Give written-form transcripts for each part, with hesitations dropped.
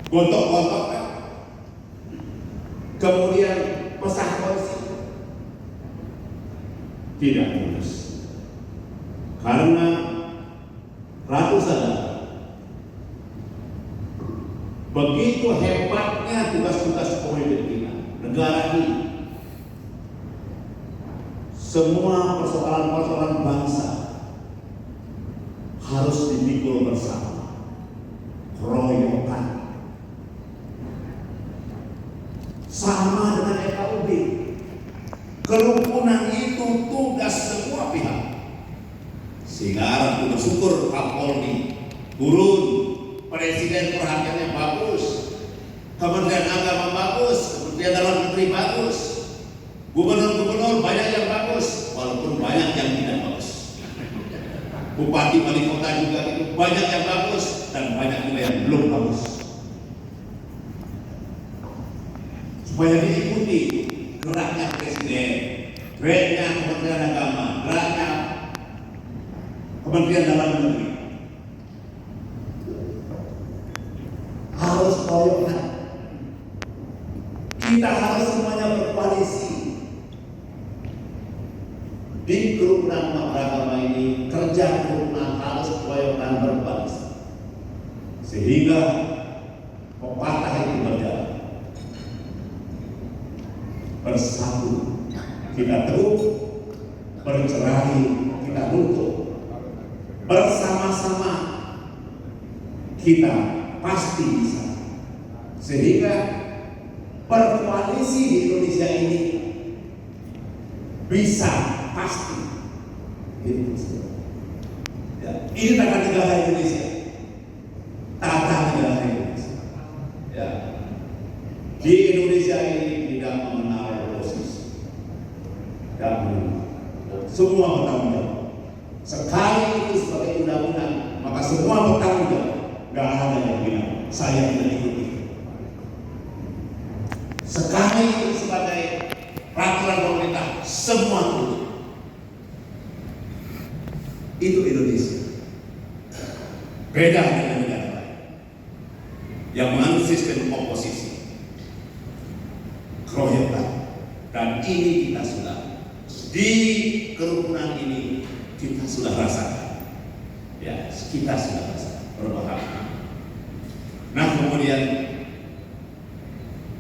gontok-gontokan, kemudian pesah kongsi, tidak lulus. Karena Ratu sadar begitu hebatnya tugas-tugas politik kita, negara ini, semua persoalan-persoalan bangsa harus dipikul bersama, keroyokan. Sama dengan FKUB, kerukunan itu tugas semua pihak. Sehingga aku bersyukur Kapolri turun, Presiden perhatiannya bagus, Kementerian Agama bagus, Kementerian Dalam Negeri bagus, gubernur-gubernur banyak yang bagus, walaupun banyak yang tidak bagus. Bupati wali kota juga itu banyak yang bagus dan banyak juga yang belum bagus. Supaya diikuti geraknya Presiden, geraknya Kementerian Agama, geraknya Kementerian Dalam Negeri, harus koyokan. Kita harus semuanya berkoalisi. Di kerukunan beragama ini, kerja kerukunan harus koyokan berkoalisi, sehingga pepatah itu berjalan. Bersatu kita teguh, bercerai kita runtuh. Bersama-sama kita pasti bisa. Sehingga berkoalisi di Indonesia ini bisa pasti. Ya, ini tata negara Indonesia. Tata negara Indonesia. Ya. Di Indonesia ini tidak mengenal oposisi. Tidak mengenal. Semua bertanggung jawab. Sekali itu sebagai undang-undang, maka semua bertanggung jawab. Gak ada yang bilang saya tidak ikuti. Sekali itu sebagai peraturan pemerintah, semua turut. Itu Indonesia. Beda dengan negara lain yang menganut sistem oposisi, keroyokan. Dan ini kita sudah di kerukunan ini kita sudah rasakan. Ya, kita sudah rasakan berbahaya. Nah, kemudian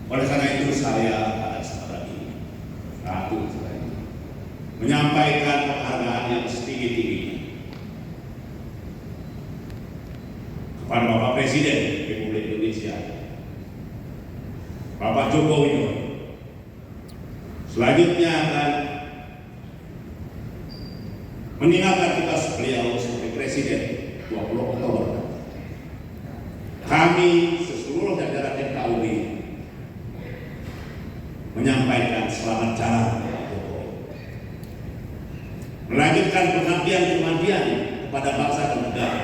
oleh karena itu saya pada kesempatan ini Ratu menyampaikan penghargaan yang setinggi-tingginya kepada Bapak Presiden Republik Indonesia, Bapak Joko Widodo. Selanjutnya akan meninggalkan tugas beliau sebagai Presiden 20 Oktober. Kami seluruh jajaran FKUB menyampaikan selamat jalan Pak Jokowi, melanjutkan pengabdian kepada bangsa dan negara.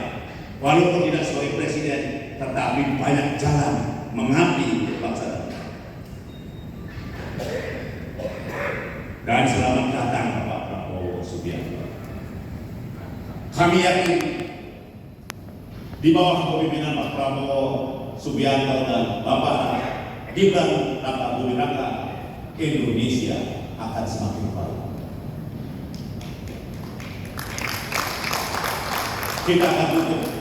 Walaupun tidak sebagai Presiden, tetapi banyak jalan mengabdi untuk bangsa dan negara. Dan selamat datang Pak Prabowo Subianto. Kami yakin di bawah kepemimpinan Pak Prabowo Subianto dan Bapak Gibran Raka Buming Raka, Indonesia akan semakin baik. Kita akan dukung.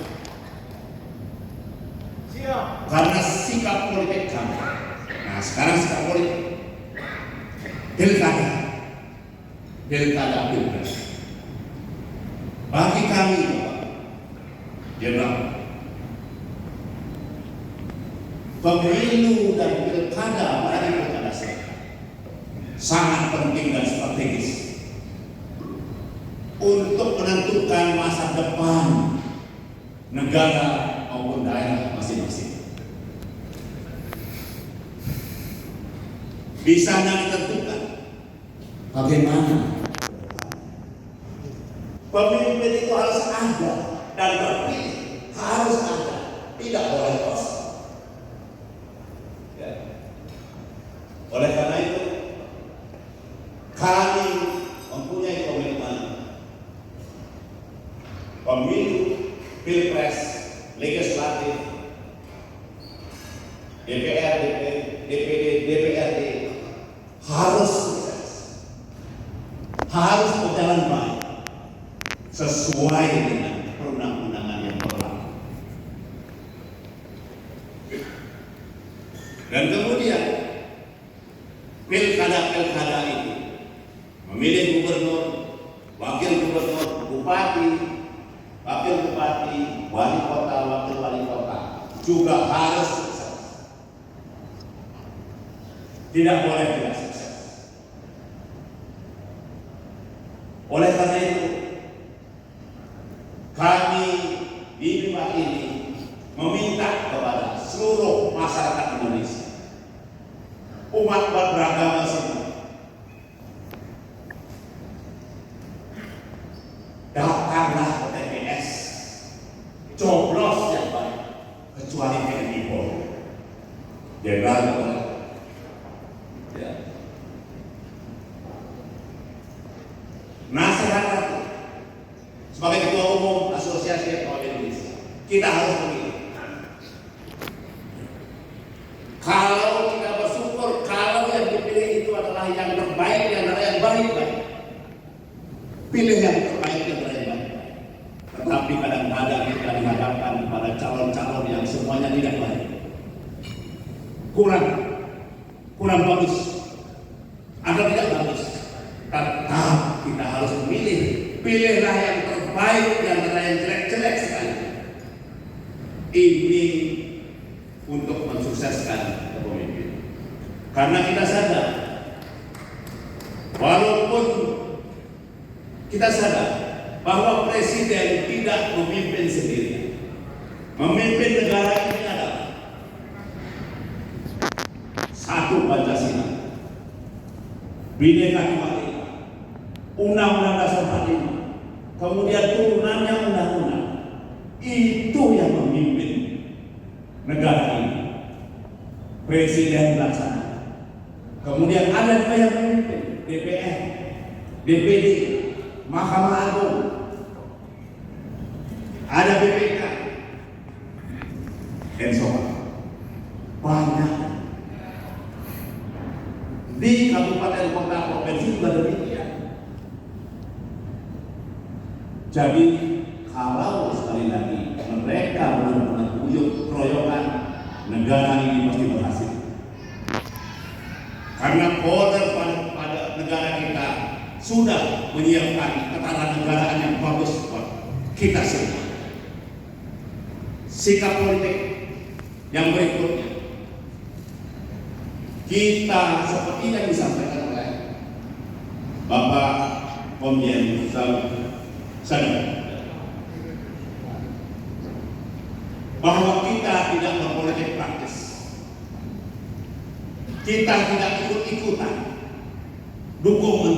Karena sikap politik kami. Nah, sekarang sikap politik pilkada pilpres. Bagi kami, Jenderal, pemilu dan pilkada pada pilkada sangat penting dan strategis untuk menentukan masa depan negara maupun daerah masing-masing. Di sana ditentukan bagaimana pemimpin itu harus ada dan terpilih, harus ada, tidak boleh kosong. Ya. Oleh karena itu, kami mempunyai komitmen pemilu, pilpres, legislatif, DPR, DPD, DPRD harus sukses, harus berjalan baik sesuai dengan perundang-undangan yang berlaku. Dan kemudian pilkada itu memilih gubernur, wakil gubernur, bupati, wakil bupati, wali kota, wakil wali kota juga harus sukses. Tidak boleh tidak sukses. Oleh karena itu, kami di Bima ini meminta kepada seluruh masyarakat Indonesia, umat beragama semua, daftarlah ke TPS, coblos yang baik, kecuali TNI Polri, Jenderal Polri. Ya. Nasihat aku sebagai Ketua Umum Asosiasi Sepak Indonesia, kita harus memilih. Kalau kita bersyukur, kalau yang dipilih itu adalah yang terbaik, yang baik-baik, pilih yang terbaik, yang baik-baik. Tetapi kadang-kadang kita dihadapkan pada calon-calon yang semuanya tidak baik, kurang bagus, atau tidak bagus. Tetap kita harus memilih. Pilihlah yang terbaik, yang jelek-jelek sekali. Ini untuk mensukseskan kepemimpinan. Karena kita sadar, walaupun kita sadar bahwa presiden tidak memimpin sendiri, memimpin negara ini adalah satu Pancasila, Bhinneka Tunggal Ika, Undang-Undang Dasar 45, kemudian turunannya undang-undang. Itu yang memimpin negara ini. Presiden melaksanakan. Kemudian ada juga yang memimpin, DPR, DPD, Mahkamah Agung, ada BPK, dan so on. Banyak. Di kabupaten kota provinsi juga demikian. Jadi kalau sekali lagi mereka benar-benar guyup keroyokan, negara ini pasti berhasil. Karena border pada negara kita sudah menyiapkan ketatanegaraan yang bagus buat kita semua. Sikap politik yang berikutnya, kita seperti yang disampaikan oleh Bapak Komjen Sadar, bahwa kita tidak berpolitik praktis, kita tidak ikut-ikutan, dukung